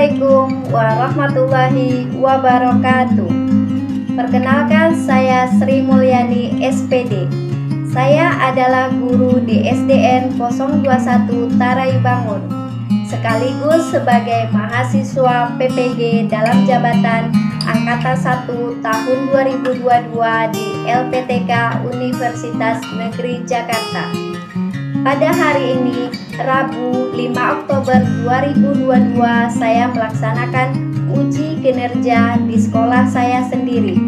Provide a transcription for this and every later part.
Assalamualaikum warahmatullahi wabarakatuh. Perkenalkan, saya Sri Mulyani SPD. Saya adalah guru di SDN 021 Taraibangun, sekaligus sebagai mahasiswa PPG dalam jabatan Angkatan 1 tahun 2022 di LPTK Universitas Negeri Jakarta. Pada hari ini, Rabu 5 Oktober 2022, saya melaksanakan uji kinerja di sekolah saya sendiri,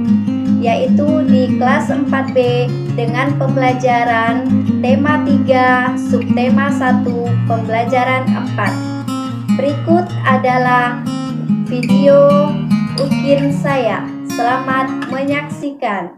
yaitu di kelas 4B dengan pembelajaran tema 3, subtema 1, pembelajaran 4. Berikut adalah video ujian saya. Selamat menyaksikan.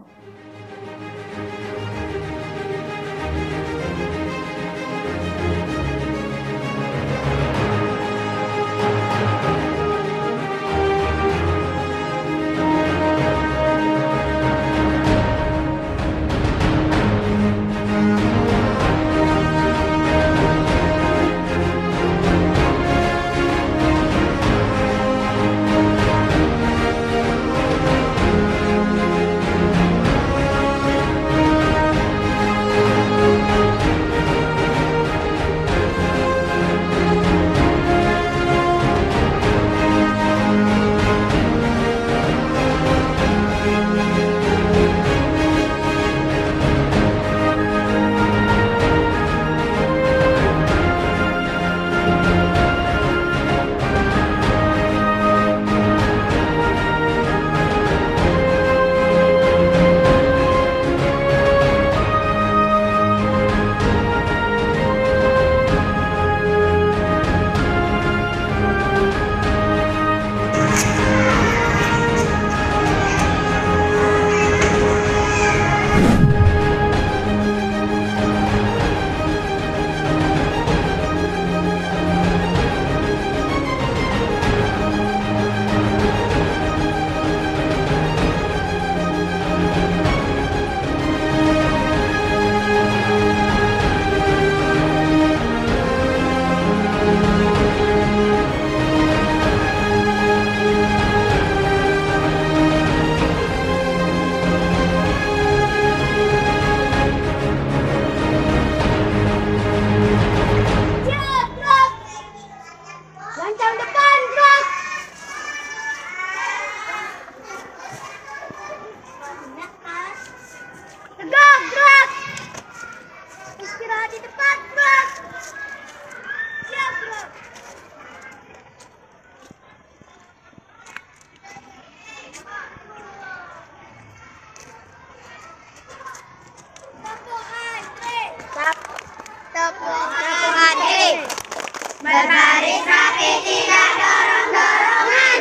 Berbaris rapi, tidak dorong-dorongan.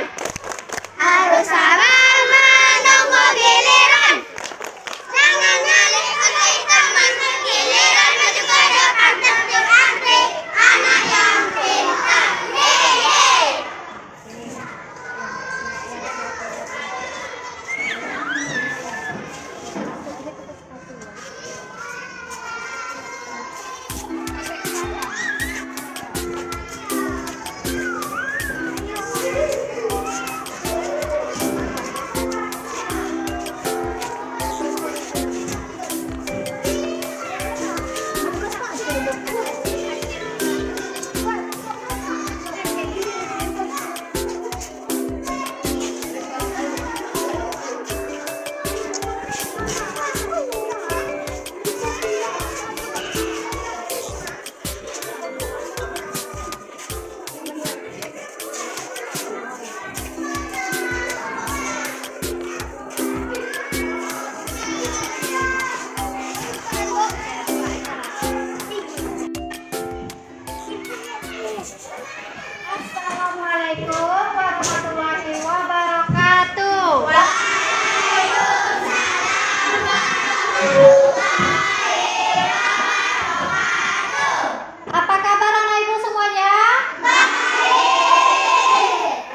Harus sabar menunggu giliran. Jangan nyalip untuk teman giliran maju ke depan tertib antri. Anak yang pintar. Yeay. Assalamualaikum warahmatullahi wabarakatuh. Apa kabar anak ibu semuanya?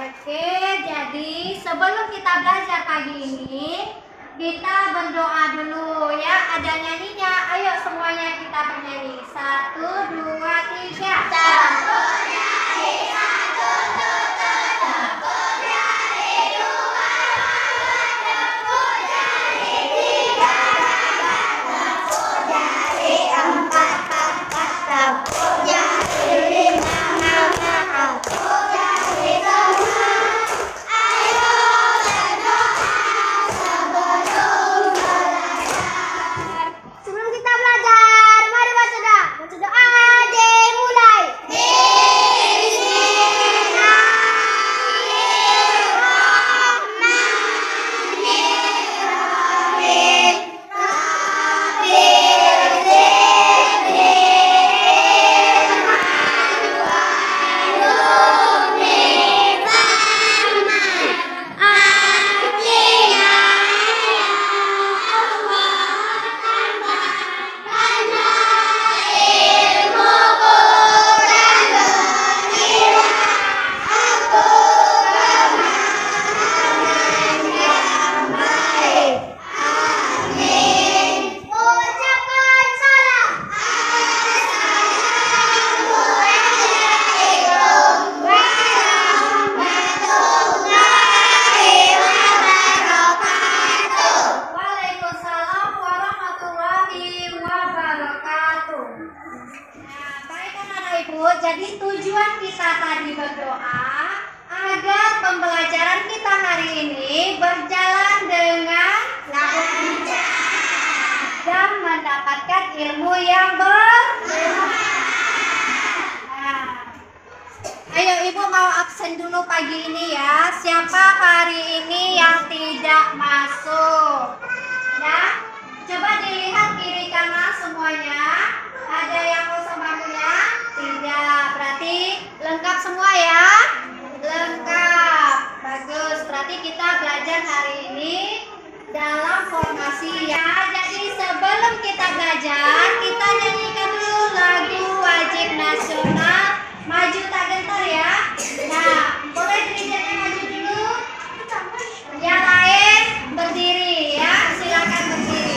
Oke, jadi sebelum kita belajar pagi ini, kita berdoa dulu ya. Ada nyanyinya. Ayo semuanya kita bernyanyi. 1, 2, 3. Satu nyanyi, satu tutup. yang ayo Ibu mau absen dulu pagi ini ya. Siapa hari ini yang tidak masuk? Ya, coba dilihat kiri kanan semuanya. Ada yang kosong bangkunya? Tidak, berarti lengkap semua ya? Lengkap, bagus. Berarti kita belajar hari ini dalam formasi ya. Jadi sebelum kita belajar, kita nyanyikan dulu lagu wajib nasional. Maju tak gentar ya. Nah, boleh dirinya maju dulu. Yang lain berdiri ya. Silakan berdiri.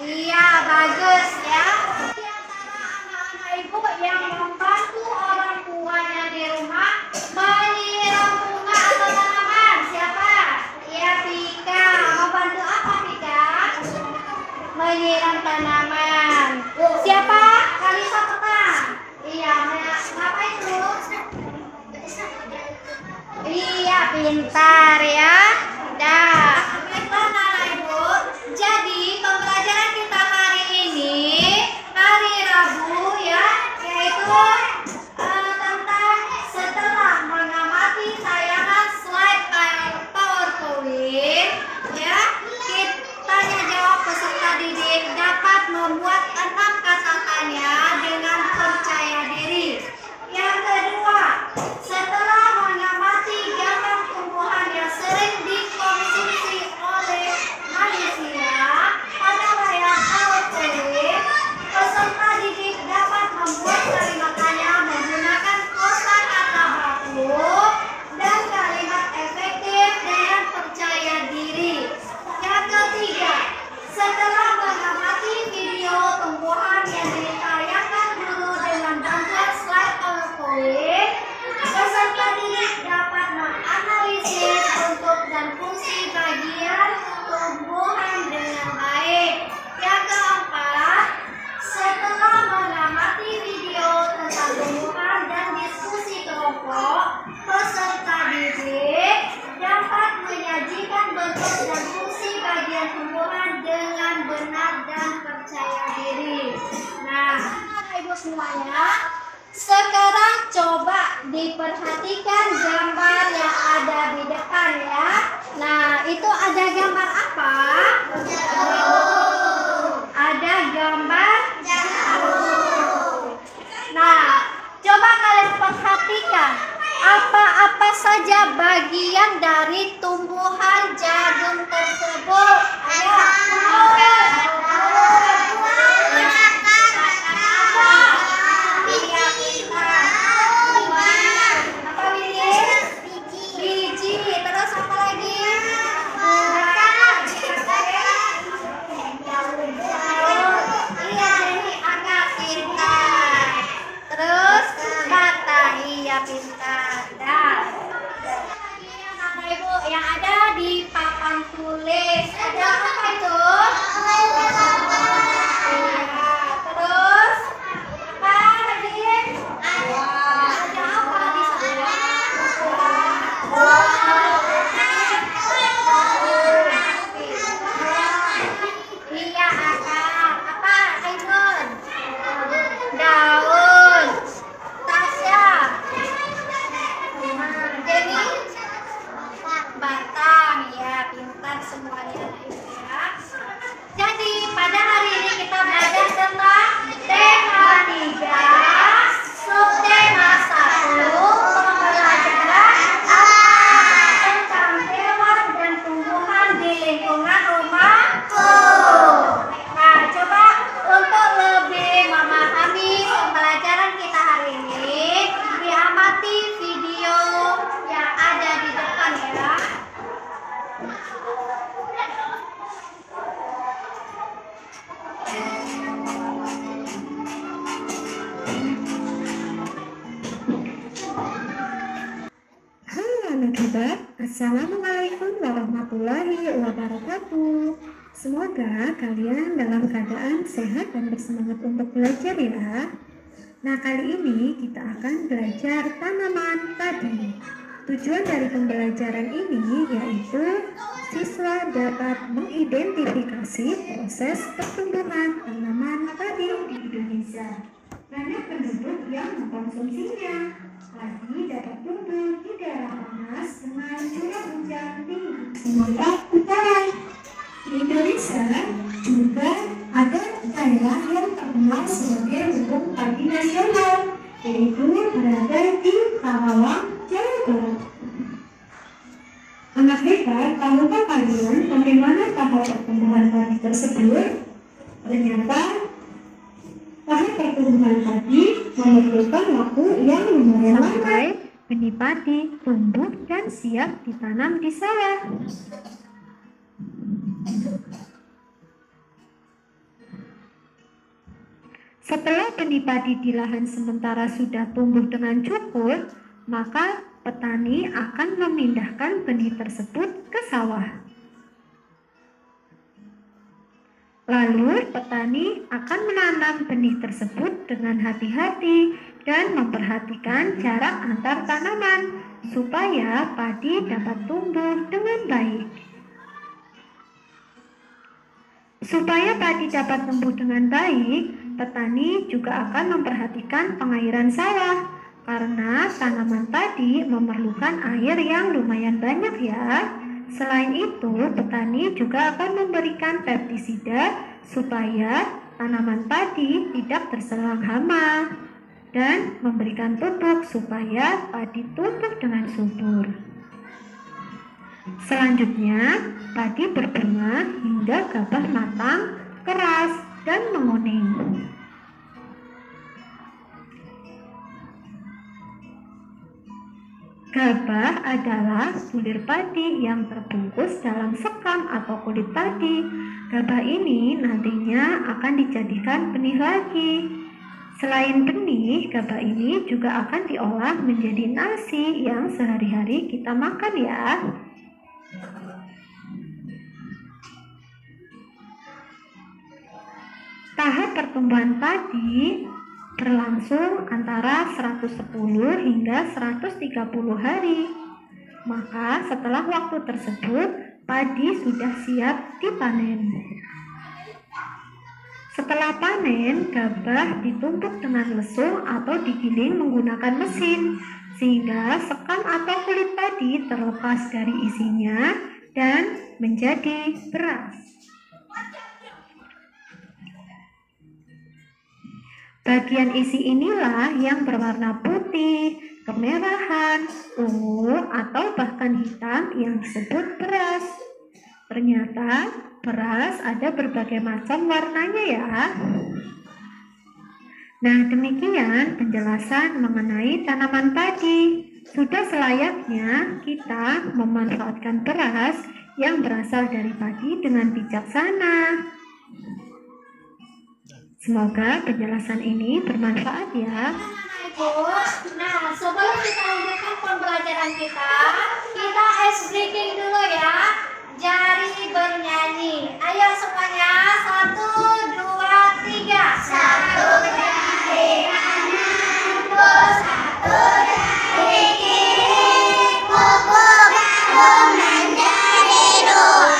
Iya, bagus ya. Di antara anak-anak Ibu yang membantu orang tuanya di rumah menyiram bunga atau tanaman, siapa? Iya, Vika. Mau bantu apa, Vika? Menyiram tanaman. Siapa? Kalisa Petang. Iya, ngapain itu? Iya, pintar ya. Dah. Baiklah anak Ibu. Jadi pembelajaran kita hari ini hari Rabu ya, yaitu tentang setelah mengamati tayangan slide PowerPoint ya, kita jawab peserta didik dapat membuat 6 kata tanya dengan percaya diri. Yang kedua, setelah mengamati gambar tumbuhan yang sering dikonsumsi oleh manusia pada layar PowerPoint, peserta didik dapat membuat kalimatnya menggunakan kosakata baku dan kalimat efektif dengan percaya diri. Yang ketiga, setelah mengamati video tumbuhan yang ditayangkan guru dengan bantuan slide PowerPoint, peserta didik dapat menganalisis bentuk dan fungsi bagian tumbuhan dengan baik. Yang keempat, setelah mengamati video tentang tumbuhan dan diskusi kelompok, peserta didik dapat menyajikan bentuk dan fungsi bagian tumbuhan dengan benar dan percaya diri. Nah, Ibu semuanya, sekarang coba diperhatikan gambar yang ada di depan ya. Nah, itu ada gambar apa? bagian dari tumbuhan jagung tersebut? Ayo. Apa biji? Terus apa lagi? Iya, jadi agak pintar. Terus batang, iya pintar. Dah. Bapak Ibu yang ada di papan tulis ada apa itu? Iya. Terus apa lagi? Ada apa di sana? Iya akar. Apa Ainun? Daun. Tasya. Jenny? Batang. Ya pintar semuanya ya. Jadi pada hari ini kita belajar tentang tema 3, subtema 1, pembelajaran tentang hewan dan tumbuhan di lingkungan rumahku. Nah, coba untuk lebih memahami pembelajaran kita hari ini, diamati video yang ada di depan ya. Halo anak hebat, Assalamualaikum warahmatullahi wabarakatuh. Semoga kalian dalam keadaan sehat dan bersemangat untuk belajar ya. Nah, kali ini kita akan belajar tanaman padi. Tujuan dari pembelajaran ini yaitu siswa dapat mengidentifikasi proses pertumbuhan tanaman padi di Indonesia. Banyak penduduk yang mengkonsumsinya. Padi dapat tumbuh di daerah panas dengan curah hujan tinggi Sumatera Utara. Di Indonesia juga ada daerah yang terkenal sebagai lumbung padi nasional, yaitu berada di Karawang, Jawa Barat. Anak hebat, tahukah kalian bagaimana tahap pertumbuhan padi tersebut? Ternyata tahap pertumbuhan padi memerlukan waktu yang lumayan lama. Benih padi tumbuh dan siap ditanam di sawah. Setelah benih padi di lahan sementara sudah tumbuh dengan cukup, maka petani akan memindahkan benih tersebut ke sawah. Lalu petani akan menanam benih tersebut dengan hati-hati dan memperhatikan jarak antar tanaman supaya padi dapat tumbuh dengan baik. Supaya padi dapat tumbuh dengan baik, petani juga akan memperhatikan pengairan sawah karena tanaman padi memerlukan air yang lumayan banyak ya. Selain itu, petani juga akan memberikan pestisida supaya tanaman padi tidak terserang hama dan memberikan pupuk supaya padi tumbuh dengan subur. Selanjutnya, padi berbunga hingga gabah matang, keras, dan menguning. Gabah adalah bulir padi yang terbungkus dalam sekam atau kulit padi. Gabah ini nantinya akan dijadikan benih lagi. Selain benih, gabah ini juga akan diolah menjadi nasi yang sehari-hari kita makan ya. Tahap pertumbuhan padi berlangsung antara 110 hingga 130 hari. Maka setelah waktu tersebut, padi sudah siap dipanen. Setelah panen, gabah ditumpuk dengan lesung atau digiling menggunakan mesin, sehingga sekam atau kulit padi terlepas dari isinya dan menjadi beras. Bagian isi inilah yang berwarna putih kemerahan, ungu, atau bahkan hitam yang disebut beras. Ternyata beras ada berbagai macam warnanya ya. Nah, demikian penjelasan mengenai tanaman padi. Sudah selayaknya kita memanfaatkan beras yang berasal dari padi dengan bijaksana. Semoga penjelasan ini bermanfaat ya. Ibu, nah sebelum kita lanjutkan pembelajaran kita ice breaking dulu ya. Jari bernyanyi. Ayo semuanya, 1, 2, 3. Satu jari kananku, satu jari kiriku, gabung menjadi dua,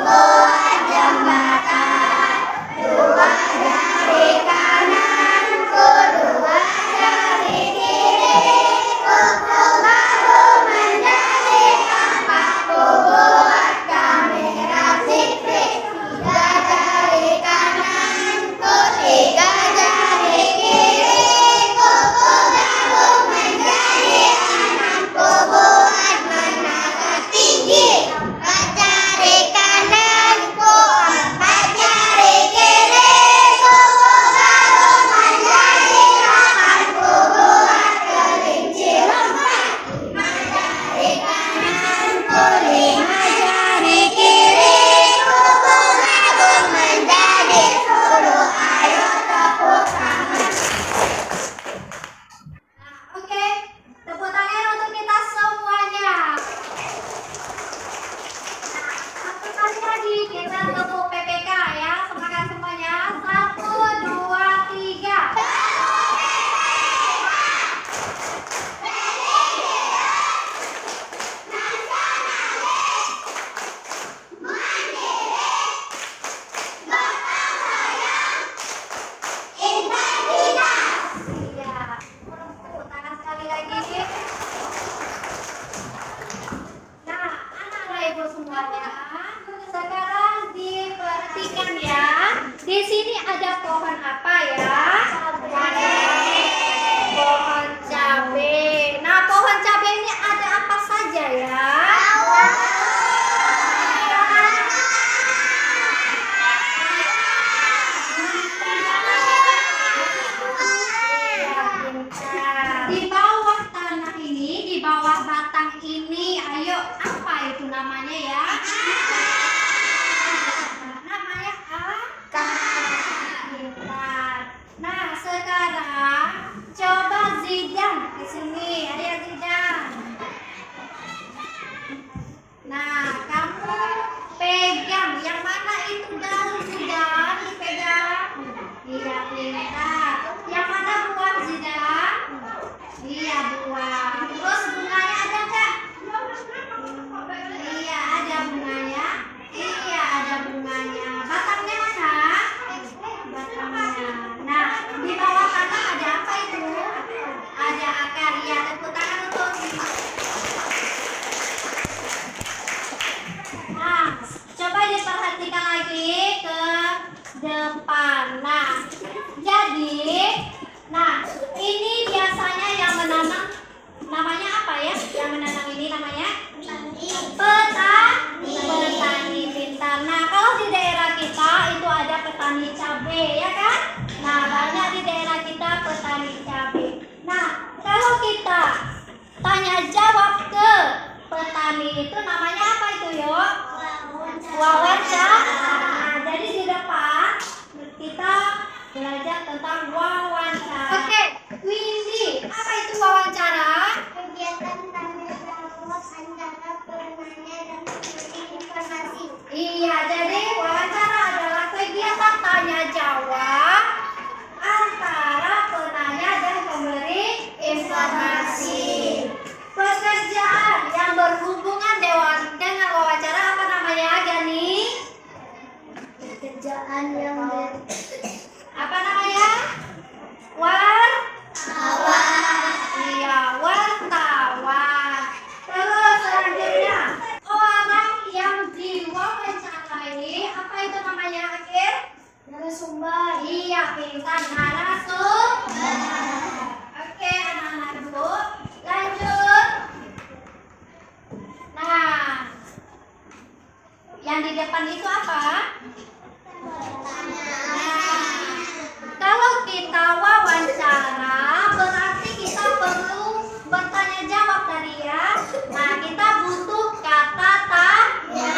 buat jembatan. Dua jari kananku, dua jari kiriku, gabung menjadi empat, buat kamera secret. Tiga jari kananku, tiga jari kiriku, gabung menjadi enam, buat menara tinggi. Empat jari kananku, empat jari kiriku, gabung menjadi delapan, buat kelinci lompat. Lima jari kananku, lima jari kiriku, gabung menjadi 10. Ayo tepuk tangan. Oke, tepuk tangan untuk kita semuanya. Satu kali lagi kita tepuk PPK ya. Semangat semuanya. 1, 2, 3. Iya. Tepuk tangan sekali lagi. Nah, anak-anak ibu semuanya, sekarang diperhatikan ya. Di sini ada pohon apa ya? Pohon cabe. Nah, pohon cabe ini ada apa saja ya? Di bawah tanah ini, di bawah batang ini, ayo apa itu namanya ya? Namanya pintar. Nah, sekarang coba Zidan di sini. Ada yang Zidan? Nah, kamu pegang yang mana itu daun Zidan? Dipegang. Iya, pintar. Yang mana buah Zidan? Iya, buah. Terus bunganya ada nggak? Iya, ada bunganya. Iya, ada bunganya. Batangnya mana? Batangnya. Nah, di bawah tanah ada apa itu? Ada akar. Iya, tepuk tangan untuk Nah, coba diperhatikan lagi ke depan. Nah, jadi, ini biasanya yang menanam namanya apa ya? Yang menanam ini namanya petani pintar. Nah, kalau di daerah kita itu ada petani cabai, ya kan? Nah, banyak di daerah kita petani cabai. Nah, kalau kita tanya jawab ke petani itu namanya apa itu, yuk? Wawancara. Nah, jadi di depan kita belajar tentang wawancara. Oke, Windy, apa itu wawancara? Kegiatan tanya jawab antara penanya dan pemberi informasi. Iya, jadi wawancara adalah kegiatan tanya jawab antara penanya dan pemberi informasi. Pekerjaan yang berhubungan dengan wawancara apa namanya, Gani? Pekerjaan yang Apa namanya? bertanya itu apa? Nah, kalau kita wawancara, berarti kita perlu bertanya jawab tadi ya. Nah, kita butuh kata tanya.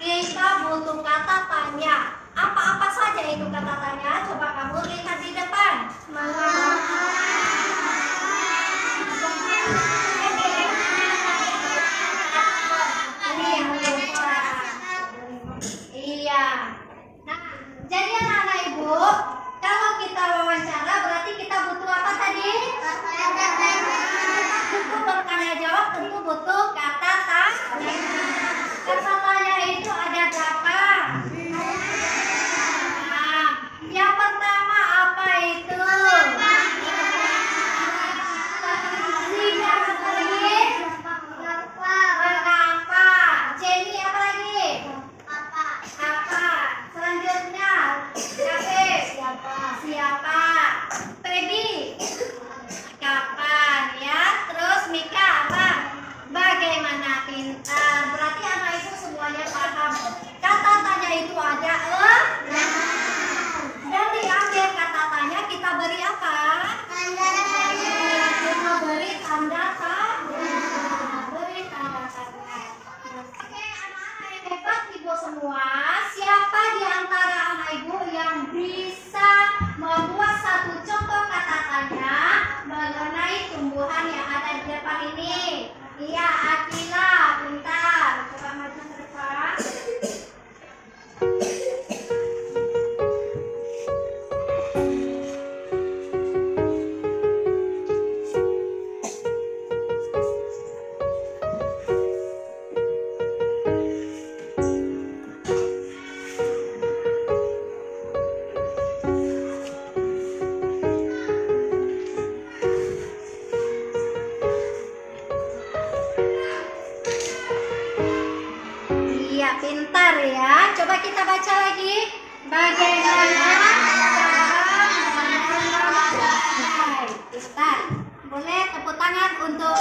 Kita butuh kata tanya. Apa-apa saja itu kata tanya? Coba kamu lihat di depan. Iya. Nah, jadi anak-anak ibu, kalau kita wawancara berarti kita butuh apa tadi? Butuh bertanya jawab, tentu butuh kata tanya. Kata tanya itu ada berapa? Nah, yang pertama apa itu? Tidak apa lagi? Mengapa? Jenny apa lagi? Apa? Selanjutnya siapa? Feby kapan ya? Terus Mika apa? Bagaimana? Pintar. Berarti anak itu semuanya paham. Kata tanya itu ada dan diambil kata tanya kita beri apa? Kita beri tanda tanya. Beri tanda tanya. Oke, anak-anak yang hebat ibu semua, siapa di antara anak ibu yang bisa membuat satu contoh kata tanya mengenai tumbuhan yang ada di depan ini? Iya, Akila, pintar. Coba maju ke depan. Iya, pintar ya. Coba kita baca lagi. Bagaimana cara menanam? Pintar. Boleh tepuk tangan untuk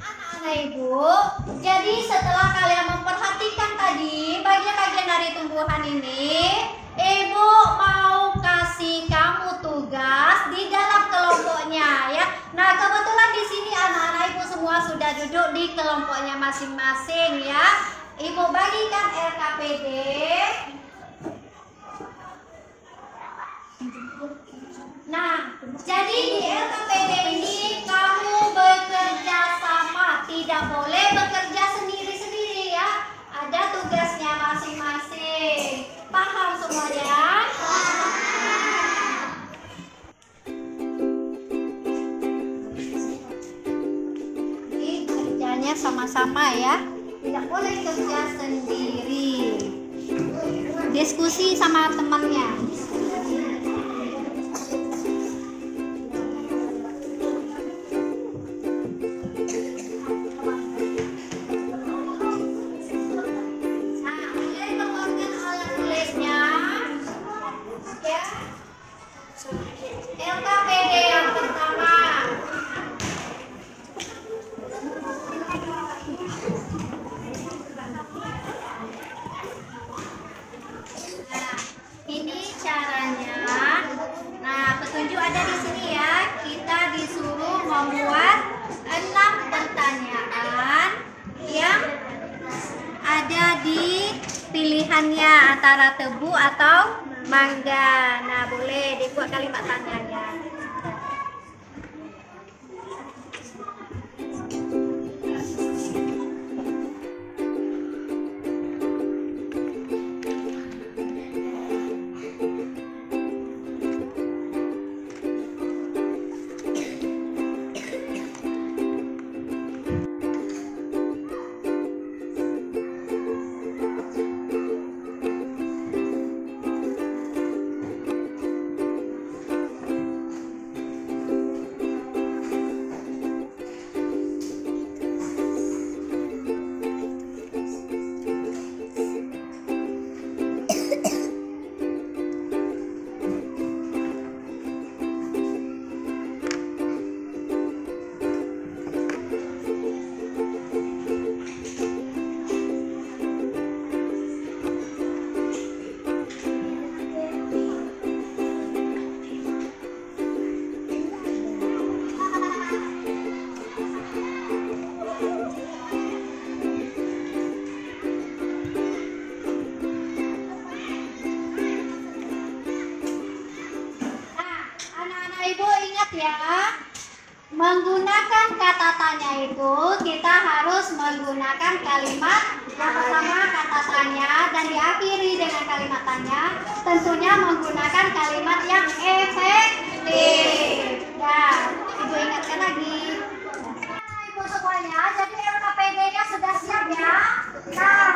anak-anak ibu. Jadi setelah kalian memperhatikan tadi bagian-bagian dari tumbuhan ini, ibu mau kasih kamu tugas di dalam kelompoknya ya. Nah, kebetulan di sini anak-anak ibu semua sudah duduk di kelompoknya masing-masing ya. Ibu bagikan LKPD. Nah, jadi di LKPD ini kamu bekerja sama, tidak boleh bekerja sendiri-sendiri ya. Ada tugasnya masing-masing. Paham semuanya? Jadi kerjanya sama-sama ya. Tidak boleh kerja sendiri. Diskusi sama temannya. LKPD yang pertama. Nah, ini caranya. Nah, petunjuk ada di sini ya. Kita disuruh membuat 6 pertanyaan yang ada di pilihannya antara tebu atau mangga. Nah, boleh dibuat kalimat tanyanya. ya. Menggunakan kata tanya itu kita harus menggunakan kalimat yang pertama kata tanya dan diakhiri dengan kalimat tanya. Tentunya menggunakan kalimat yang efektif. Ya, Ibu ingatkan lagi. Ibu semuanya, jadi LKPD-nya sudah siap ya. Nah,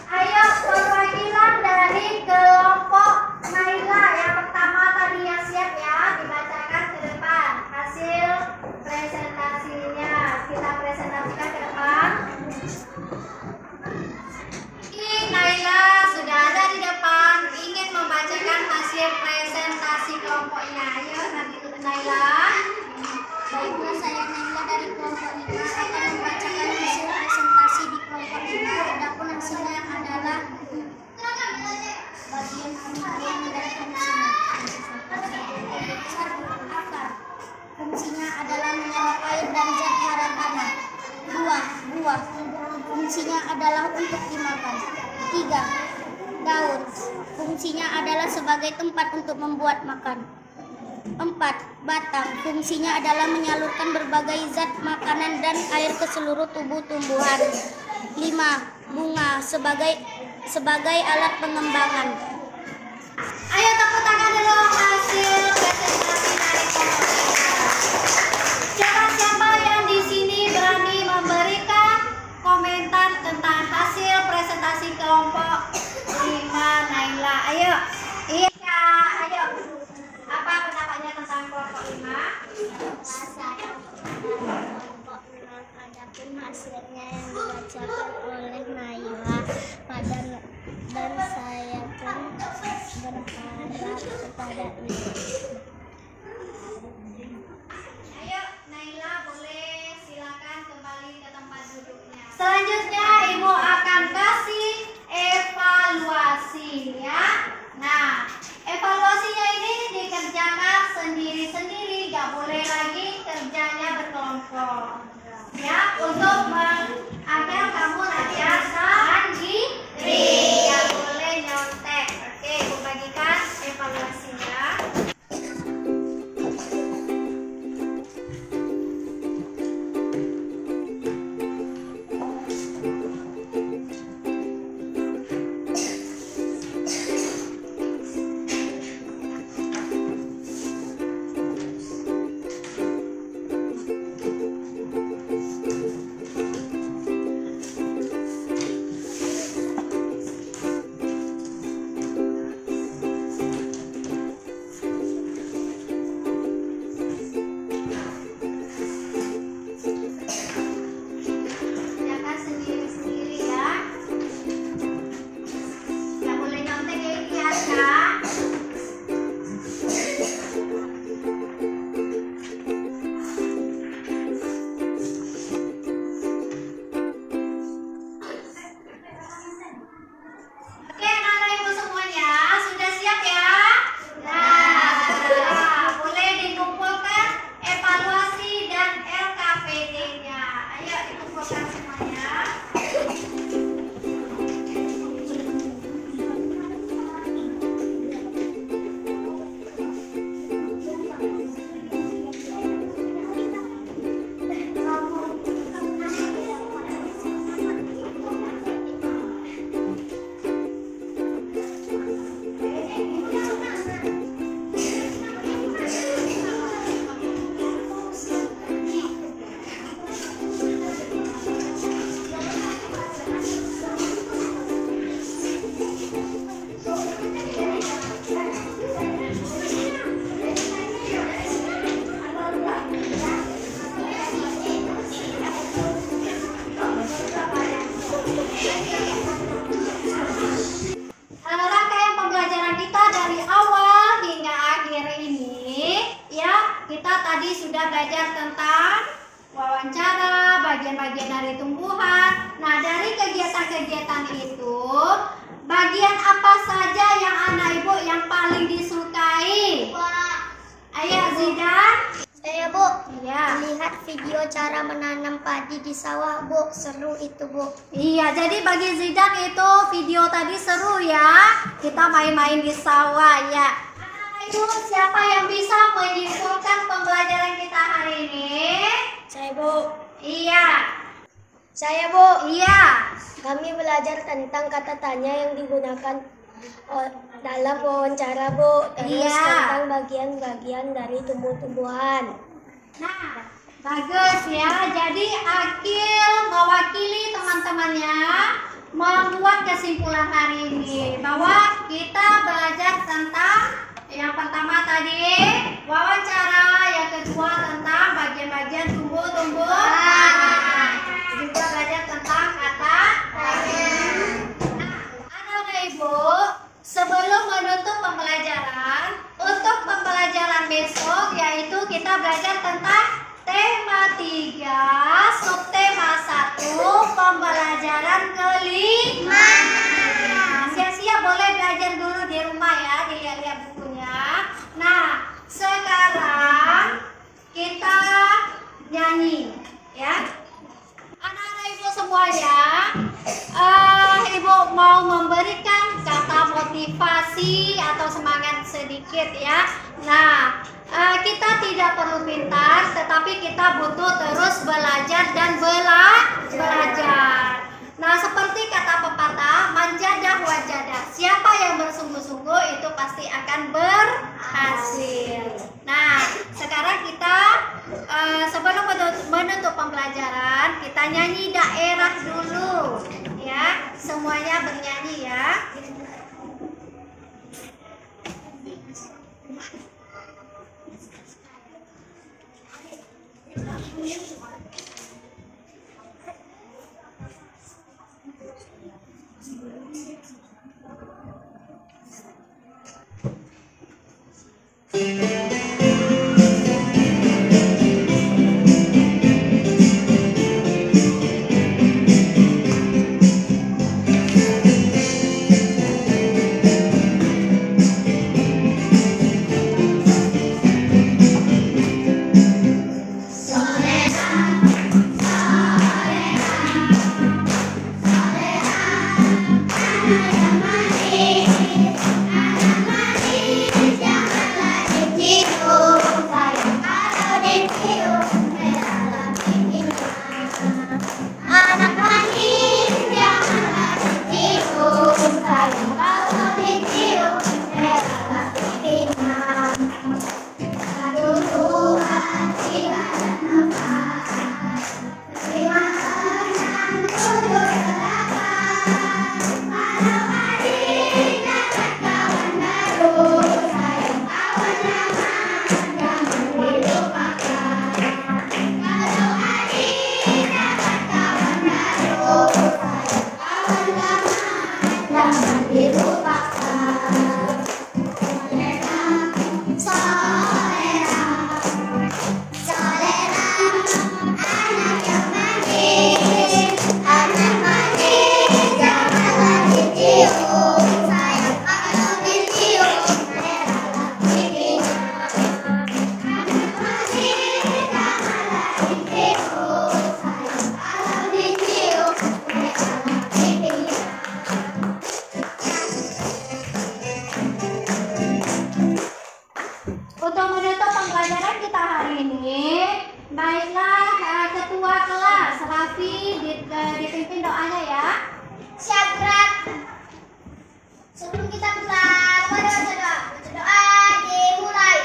ayo perwakilan dari kelompok Naila yang pertama tadi yang siap ya, dibacakan ke depan hasil presentasinya. Kita presentasikan ke depan. Ini Naila sudah ada di depan, ingin membacakan hasil presentasi kelompoknya. Ayo nanti Naila. Baiklah, saya Naila dari kelompok 5 akan membacakan hasil presentasi di kelompok 5. Adapun hasilnya adalah bagian dari fungsinya. Akar. Fungsinya adalah menyerap air dan zat hara tanah. Buah. Fungsinya adalah untuk dimakan. 3. Daun. Fungsinya adalah sebagai tempat untuk membuat makan. 4. Batang. Fungsinya adalah menyalurkan berbagai zat makanan dan air ke seluruh tubuh tumbuhan. 5. Bunga sebagai alat pengembangan. Ayo tepuk tangan dulu hasil presentasi dari kelompok. Siapa yang di sini berani memberikan komentar tentang hasil presentasi kelompok 5 Naila? Ayo. Iya, ayo. Apa pendapatnya tentang kelompok 5? Adapun hasilnya yang dibacakan oleh Naila dan saya pun berharap kepada Ibu. Ayo Naila, boleh silakan kembali ke tempat duduknya. Selanjutnya Ibu akan kasih evaluasi ya. Nah, evaluasinya ini dikerjakan sendiri-sendiri, gak boleh lagi kerjanya berkelompok. Ya, untuk agar kamu nanti mandiri, gak boleh nyontek. Oke, Ibu bagikan evaluasinya. Kerjakan sendiri-sendiri ya. Gak boleh nyontek ya ini ya, Kak. Oke, anak ibu semuanya sudah siap ya? Nah, boleh dikumpulkan evaluasi dan LKPD-nya. Ayo dikumpulkan semuanya. Rangkaian pembelajaran kita dari awal hingga akhir ini ya, kita tadi sudah belajar tentang wawancara, bagian-bagian dari tumbuhan. Nah, dari kegiatan-kegiatan itu, bagian apa saja yang anak ibu yang paling disukai? Ayo Zidan. Saya Bu, Iya. lihat video cara menanam padi di sawah Bu, seru itu Bu. Iya, jadi bagi Zidan itu video tadi seru ya. Kita main-main di sawah ya. Anak-anak Ayo, siapa yang bisa menyimpulkan pembelajaran kita hari ini? Saya, Bu. Iya. Saya, Bu. Iya. Kami belajar tentang kata tanya yang digunakan dalam wawancara, Bu. Terus Iya. tentang bagian-bagian dari tumbuh-tumbuhan. Nah, bagus ya. Jadi Akil mewakili teman-temannya membuat kesimpulan hari ini bahwa kita belajar tentang yang pertama tadi wawancara, yang kedua tentang bagian-bagian tumbuh-tumbuhan, juga belajar tentang kata tanya. Nah, anak-anak ibu, sebelum menutup pembelajaran, untuk pembelajaran besok yaitu kita belajar tentang tema 3, subtema 1, pembelajaran kelima. Nah, siap-siap boleh belajar dulu di rumah ya, dilihat-lihat bukunya. Nah, sekarang kita nyanyi ya. Anak-anak ibu semuanya, ibu mau memberikan kata motivasi atau semangat sedikit ya. Nah, kita tidak perlu pintar, tetapi kita butuh terus belajar dan belajar. Nah, seperti kata pepatah, manjadah wajadah. Siapa yang bersungguh-sungguh itu pasti akan berhasil. Nah, sekarang kita sebelum menutup pembelajaran, kita nyanyi daerah dulu ya. Semuanya bernyanyi ya. Untuk menutup pembelajaran kita hari ini, baiklah ketua kelas Raffi dipimpin doanya ya. Siap, gerak. Sebelum kita mulai, baca doa dimulai.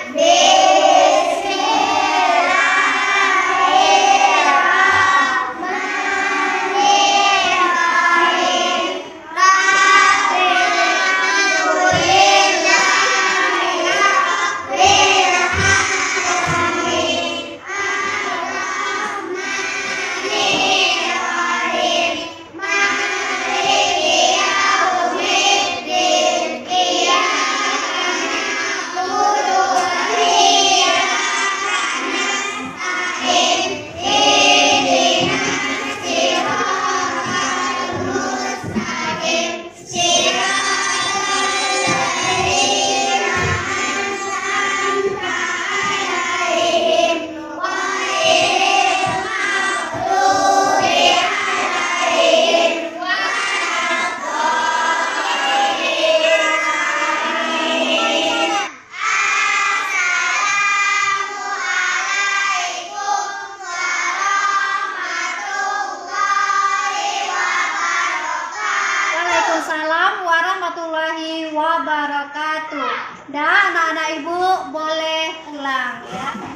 warahmatullahi wabarakatuh. Dan anak-anak ibu boleh pulang ya.